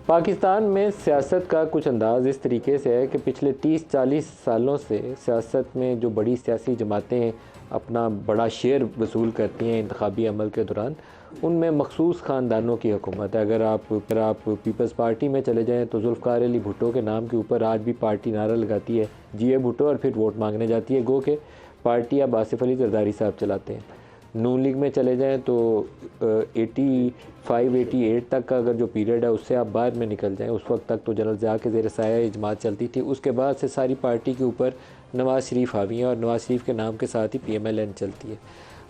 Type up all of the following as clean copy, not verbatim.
पाकिस्तान में सियासत का कुछ अंदाज़ इस तरीके से है कि पिछले 30-40 सालों से सियासत में जो बड़ी सियासी जमातें अपना बड़ा शेयर वसूल करती हैं इंतखाबी अमल के दौरान, उनमें मखसूस ख़ानदानों की हुकूमत है। अगर आप पीपल्स पार्टी में चले जाएँ तो जुल्फ़िकार अली भुट्टो के नाम के ऊपर आज भी पार्टी नारा लगाती है जी ए भुट्टो, और फिर वोट मांगने जाती है। गो के पार्टी अब आसिफ अली जरदारी साहब चलाते हैं। नून लीग में चले जाएं तो 85-88 तक का अगर जो पीरियड है उससे आप बाद में निकल जाएं, उस वक्त तक तो जनरल ज़िया के ज़ेर साया ये जमात चलती थी। उसके बाद से सारी पार्टी के ऊपर नवाज़ शरीफ हावी हैं और नवाज़ शरीफ के नाम के साथ ही PMLN चलती है।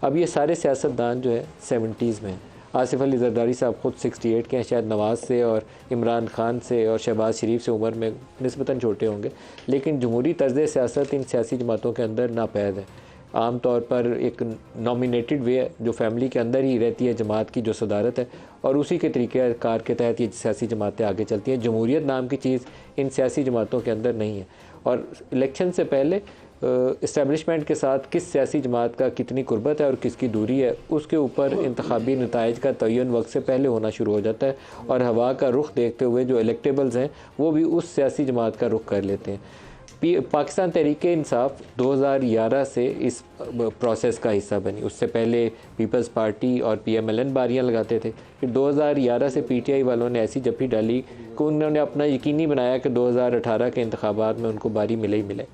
अब ये सारे सियासतदान जो है 70s में हैं। आसिफ अली जरदारी साहब ख़ुद 68 के हैं, शायद नवाज़ से और इमरान खान से और शहबाज शरीफ से उम्र में निस्बतन छोटे होंगे, लेकिन जमहूरी तर्ज़ सियासत इन सियासी जमातों के अंदर नापैद है। आम तौर पर एक नॉमिनेटेड वे है जो फैमिली के अंदर ही रहती है, जमात की जो सदारत है, और उसी के तरीके कार के तहत ये सियासी जमातें आगे चलती हैं। जमहूरियत नाम की चीज़ इन सियासी जमातों के अंदर नहीं है। और इलेक्शन से पहले इस्टेब्लिशमेंट के साथ किस सियासी जमात का कितनी कुर्बत है और किसकी दूरी है, उसके ऊपर इंतखाबी नताइज का तयन वक्त से पहले होना शुरू हो जाता है, और हवा का रुख देखते हुए जो इलेक्टेबल्स हैं वो भी उस सियासी जमात का रुख कर लेते हैं। पाकिस्तान तहरीक-ए-इंसाफ 2011 से इस प्रोसेस का हिस्सा बनी। उससे पहले पीपल्स पार्टी और PMLN बारियां लगाते थे। फिर 2011 से PTI वालों ने ऐसी जफ्फी डाली कि उन्होंने अपना यकीनी बनाया कि 2018 के इंतखाबात में उनको बारी मिले ही मिले।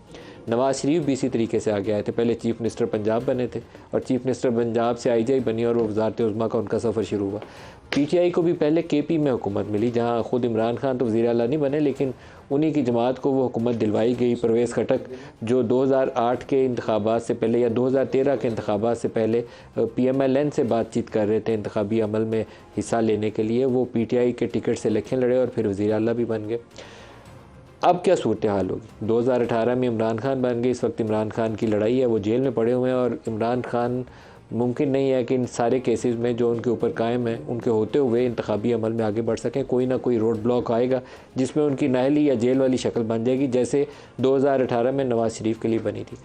नवाज़ शरीफ भी इसी तरीके से आगे आए थे। पहले चीफ़ मिनिस्टर पंजाब बने थे और चीफ़ मिनिस्टर पंजाब से IJ बनी और वो वज़ारत उज़्मा का उनका सफ़र शुरू हुआ। PTI को भी पहले KP में हुकूमत मिली, जहाँ ख़ुद इमरान खान तो वज़ीर आला नहीं बने, लेकिन उन्हीं की जमात को वो हुकूमत दिलवाई गई। परवेज़ खटक जो 2008 के इंतखाबात से पहले या 2013 के इंतखाबात से पहले PMLN से बातचीत कर रहे थे इंतखाबी अमल में हिस्सा लेने के लिए, वो PTI के टिकट से इलेक्शन लड़े और फिर वज़ीर आला भी बन गए। अब क्या सूरत हाल होगी? 2018 में इमरान खान बन गए। इस वक्त इमरान खान की लड़ाई है, वो जेल में पड़े हुए हैं, और इमरान खान मुमकिन नहीं है कि इन सारे केसेस में जो उनके ऊपर कायम है उनके होते हुए इंतखाबी अमल में आगे बढ़ सकें। कोई ना कोई रोड ब्लॉक आएगा जिसमें उनकी नाअहली या जेल वाली शक्ल बन जाएगी, जैसे 2018 में नवाज़ शरीफ के लिए बनी थी।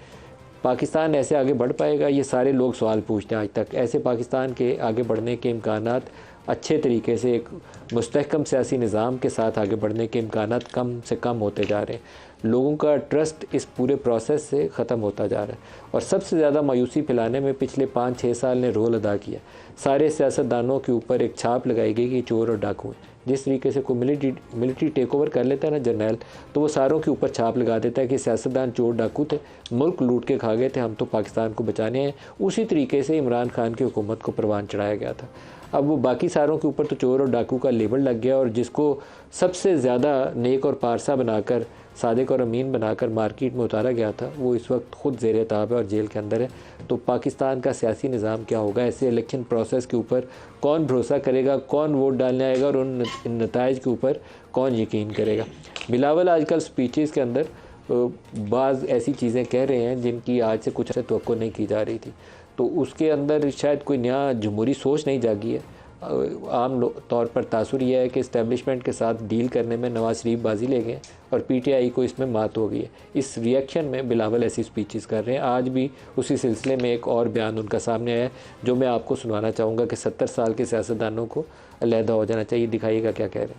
पाकिस्तान ऐसे आगे बढ़ पाएगा? ये सारे लोग सवाल पूछते हैं आज तक। ऐसे पाकिस्तान के आगे बढ़ने के इम्कानात अच्छे तरीके से एक मुस्तहकम सियासी निज़ाम के साथ आगे बढ़ने के इम्कानात कम से कम होते जा रहे हैं। लोगों का ट्रस्ट इस पूरे प्रोसेस से ख़त्म होता जा रहा है, और सबसे ज़्यादा मायूसी फैलाने में पिछले 5-6 साल ने रोल अदा किया। सारे सियासतदानों के ऊपर एक छाप लगाई गई कि चोर और डाकू हैं। जिस तरीके से कोई मिलिट्री टेक ओवर कर लेता है ना जर्नैल, तो वो सारों के ऊपर छाप लगा देता है कि सियासतदान चोर डाकू थे, मुल्क लूट के खा गए थे, हम तो पाकिस्तान को बचाने हैं। उसी तरीके से इमरान खान की हुकूमत को परवान चढ़ाया गया था। अब वो बाकी सारों के ऊपर तो चोर और डाकू का लेबल लग गया, और जिसको सबसे ज़्यादा नेक और पारसा बनाकर, सादिक और अमीन बनाकर मार्केट में उतारा गया था, वो इस वक्त ख़ुद ज़ेर ताब है और जेल के अंदर है। तो पाकिस्तान का सियासी निज़ाम क्या होगा? ऐसे इलेक्शन प्रोसेस के ऊपर कौन भरोसा करेगा, कौन वोट डालने आएगा, और उन नताइज के ऊपर कौन यकीन करेगा? बिलावल आजकल स्पीचेस के अंदर बाज़ ऐसी चीज़ें कह रहे हैं जिनकी आज से कुछ तवक्को नहीं की जा रही थी, तो उसके अंदर शायद कोई नया जमहूरी सोच नहीं जागी है। आम तौर पर तासुर यह है कि इस्टेब्लिशमेंट के साथ डील करने में नवाज़ शरीफ बाजी ले गए और PTI को इसमें मात हो गई है। इस रिएक्शन में बिलावल ऐसी स्पीचेस कर रहे हैं। आज भी उसी सिलसिले में एक और बयान उनका सामने आया है जो मैं आपको सुनाना चाहूँगा कि 70 साल के सियासतदानों को अलहदा हो जाना चाहिए। दिखाइएगा क्या कह रहे हैं।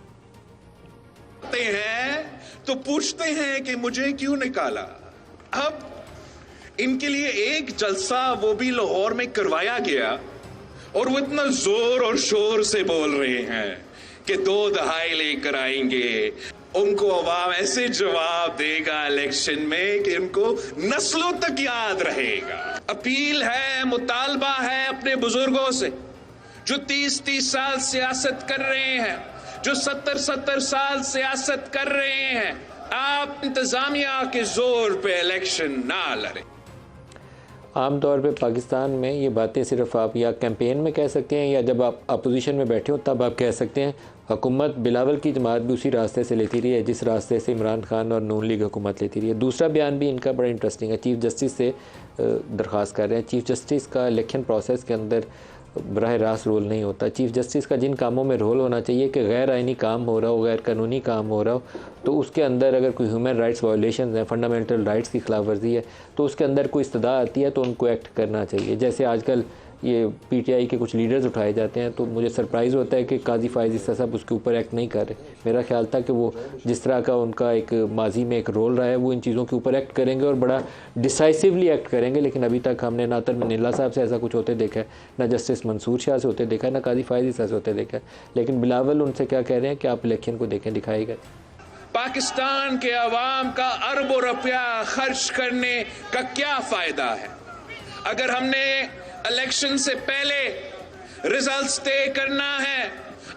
तो पूछते हैं कि मुझे क्यों निकाला। अब इनके लिए एक जलसा वो भी लाहौर में करवाया गया, और वो इतना जोर और शोर से बोल रहे हैं कि 2 दहाई लेकर आएंगे। उनको अवाम ऐसे जवाब देगा इलेक्शन में कि उनको नस्लों तक याद रहेगा। अपील है, मुतालबा है अपने बुजुर्गों से जो 30-30 साल सियासत कर रहे हैं, जो 70-70 साल सियासत कर रहे हैं, आप इंतजामिया के जोर पे इलेक्शन ना लड़ें। आम तौर पे पाकिस्तान में ये बातें सिर्फ आप या कैंपेन में कह सकते हैं, या जब आप अपोजिशन में बैठे हो तब आप कह सकते हैं। हुकूमत बिलावल की जमात भी उसी रास्ते से लेती रही है जिस रास्ते से इमरान खान और नून लीग हुकूमत लेती रही है। दूसरा बयान भी इनका बड़ा इंटरेस्टिंग है। चीफ़ जस्टिस से दरख्वास्त कर रहे हैं। चीफ़ जस्टिस का इलेक्शन प्रोसेस के अंदर बराह रास्त रोल नहीं होता। चीफ़ जस्टिस का जिन कामों में रोल होना चाहिए कि गैर आइनी काम हो रहा हो, गैर कानूनी काम हो रहा हो, तो उसके अंदर अगर कोई ह्यूमन राइट्स वायलेशन है, फंडामेंटल राइट्स की खिलाफ वर्जी है, तो उसके अंदर कोई इस्तदा आती है तो उनको एक्ट करना चाहिए। जैसे आजकल ये PTI के कुछ लीडर्स उठाए जाते हैं, तो मुझे सरप्राइज़ होता है कि काजी फ़ाइज़ ईसा साहब उसके ऊपर एक्ट नहीं कर रहे। मेरा ख्याल था कि वो जिस तरह का उनका एक माजी में एक रोल रहा है वो इन चीज़ों के ऊपर एक्ट करेंगे और बड़ा डिसाइसिवली एक्ट करेंगे, लेकिन अभी तक हमने ना तरमीनुल्लाह साहब से ऐसा कुछ होते देखा है, ना जस्टिस मंसूर शाह से होते देखा है, ना काजी फ़ाइज़ ईसा से होते देखा है। लेकिन बिलावल उनसे क्या कह रहे हैं कि आप इलेक्शन को देखें, दिखाई गए। पाकिस्तान के अवाम का अरबों रुपया खर्च करने का क्या फायदा है अगर हमने इलेक्शन से पहले रिजल्ट्स तय करना है,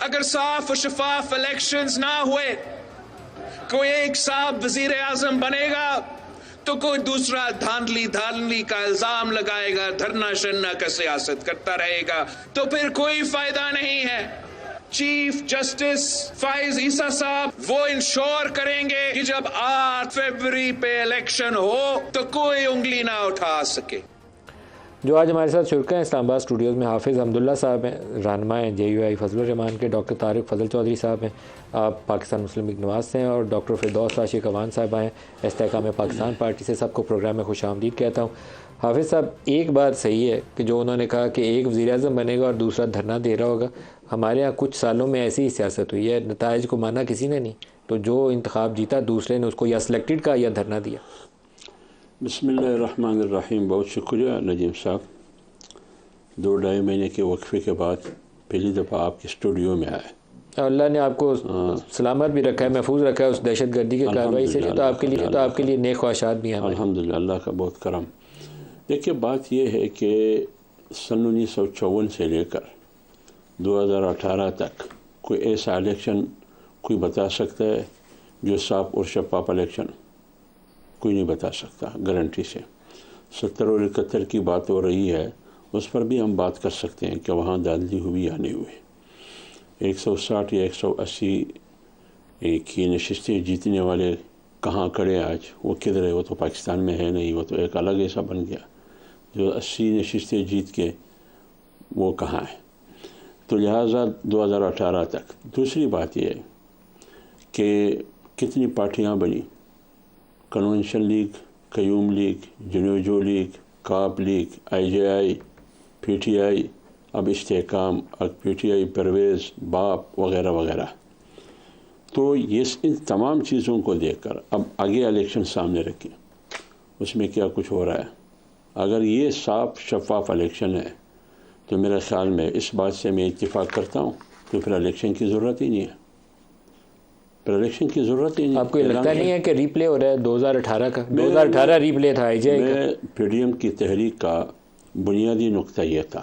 अगर साफ और शफाफ इलेक्शंस ना हुए, कोई एक साहब वजीर आजम बनेगा तो कोई दूसरा धांधली का इल्जाम लगाएगा, धरना शरना का सियासत करता रहेगा, तो फिर कोई फायदा नहीं है। चीफ जस्टिस फ़ाइज़ ईसा साहब वो इंश्योर करेंगे कि जब 8 फरवरी पे इलेक्शन हो तो कोई उंगली ना उठा सके। जो आज हमारे साथ शुरका हैं इस्लामाबाद स्टूडियोज़ में, हाफिज़ अब्दुल्ला साहब हैं, रहनुमा हैं JUI फजलुर रहमान के, डॉक्टर तारिक फजल चौधरी साहब हैं, आप पाकिस्तान मुस्लिम लीग नवाज़ से हैं, और डॉक्टर फिरदौस राशिद अवान साहब आए इस्तेहकाम पाकिस्तान पार्टी से। सबको प्रोग्राम में खुशामदीद कहता हूँ। हाफिज़ साहब, एक बात सही है कि जो उन्होंने कहा कि एक वज़ीर-ए-आज़म बनेगा और दूसरा धरना दे रहा होगा। हमारे यहाँ कुछ सालों में ऐसी ही सियासत हुई है, नताइज को माना किसी ने नहीं, तो जो इंतखाब जीता दूसरे ने उसको या सिलेक्टेड कहा या धरना दिया। बिस्मिल्लाहिर्रहमानिर्रहीम। बहुत शुक्रिया नजीम साहब। 2-2.5 महीने के वक्फे के बाद पहली दफ़ा आपके स्टूडियो में आए। अल्लाह ने आपको सलामत भी रखा है, महफूज रखा है उस दहशतगर्दी की कार्रवाई से, तो आपके लिए नेक ख्वाहिशात भी हैं। अल्हम्दुलिल्लाह, अल्लाह का बहुत करम। देखिए, बात यह है कि सन 1954 से लेकर 2018 तक कोई ऐसा इलेक्शन कोई बता सकता है जो साफ और शफाफ इलेक्शन? कोई नहीं बता सकता गारंटी से। 70 और 71 की बात हो रही है, उस पर भी हम बात कर सकते हैं कि वहाँ धांधली हुई या नहीं हुई। 160 या 180 की नशिस्तें जीतने वाले कहाँ खड़े आज? वो किधर है? वो तो पाकिस्तान में है नहीं, वो तो एक अलग ऐसा बन गया। जो 80 नशिस्तें जीत के वो कहाँ है? तो लिहाजा 2018 तक। दूसरी बात यह है कि कितनी पार्टियाँ बनी? Convention League, Qayyum League, Junejo League, काप लीग, IJI, PTI, अब इस्तेहकाम, अब PTI, परवेज़, बाप वगैरह वगैरह। तो ये इन तमाम चीज़ों को देखकर अब आगे इलेक्शन सामने रखें, उसमें क्या कुछ हो रहा है। अगर ये साफ शफाफ इलेक्शन है तो मेरे ख़्याल में इस बात से मैं इत्तेफाक करता हूँ तो फिर इलेक्शन की ज़रूरत ही नहीं है। फिर इलेक्शन की ज़रूरत ही नहीं। आपको लगता नहीं है कि रिप्ले हो रहा है 2018 का? 2018 रिप्ले था IJI का। मैं PDM की तहरीक का बुनियादी नुक्ता यह था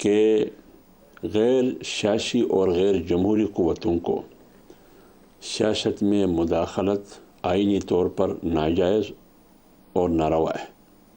कि गैर सियासी और गैर जमहूरी क़ुव्वतों को सियासत में मुदाखलत आईनी तौर पर नाजायज़ और नारवा है।